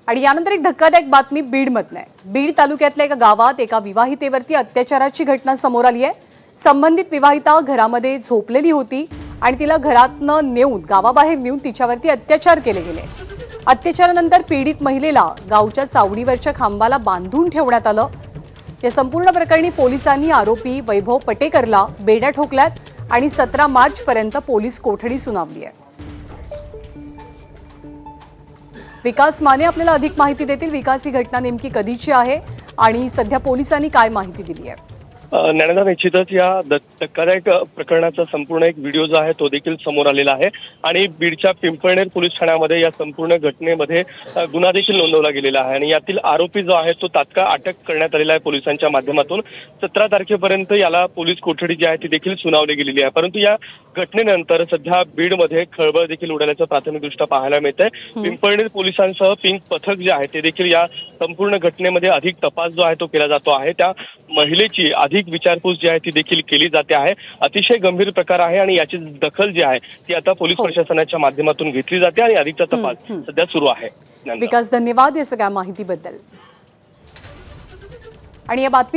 आणि यानंतर एक धक्कादायक बातमी बीडमधनं आहे। बीड तालुक्यातल्या एका गावात एका विवाहितेवरती अत्याचाराची घटना समोर आली आहे। संबंधित विवाहिता घरामध्ये झोपलेली होती आणि तिला घरातनं नेऊन गावाबाहेर नेऊन तिच्यावरती अत्याचार केले गेले। अत्याचारानंतर पीडित महिलेला गावच्या चावडीवरच्या खांबाला बांधून ठेवण्यात आलं। या संपूर्ण प्रकरणी पोलिसांनी आरोपी वैभव पटेकरला बेड्या ठोकल्यात आणि 17 मार्च पर्यंत पोलीस कोठडी सुनावली आहे। विकास माने आपल्याला अधिक माहिती देतील। विकास, ही घटना नेमकी कधीची आहे आणि सध्या पोलिसांनी काय माहिती दिली आहे? ज्ञानदा, निश्चितच या धक्कादायक प्रकरणाचा संपूर्ण एक व्हिडिओ जो आहे तो देखील समोर आलेला आहे आणि बीडच्या पिंपळनेर पोलीस ठाण्यामध्ये या संपूर्ण घटनेमध्ये गुन्हा देखील नोंदवला गेलेला आहे आणि यातील आरोपी जो आहे तो तात्काळ अटक करण्यात आलेला आहे पोलिसांच्या माध्यमातून। 17 तारखेपर्यंत याला पोलीस कोठडी जी आहे ती देखील सुनावली गेलेली आहे। परंतु या घटनेनंतर सध्या बीडमध्ये खळबळ देखील उडाल्याचं प्राथमिकदृष्ट्या पाहायला मिळतंय। पिंपळनेर पोलिसांसह पिंक पथक जे आहे ते देखील या संपूर्ण घटनेमध्ये अधिक तपास जो आहे तो केला जातो आहे। त्या महिलेची अधिक विचारपूस जी आहे ती देखील केली जाते आहे। अतिशय गंभीर प्रकार आहे आणि याची दखल जी आहे ती आता पोलीस प्रशासनाच्या माध्यमातून घेतली जाते आणि अधिकचा तपास सध्या सुरू आहे। विकास, धन्यवाद या सगळ्या माहितीबद्दल। आणि या बातमी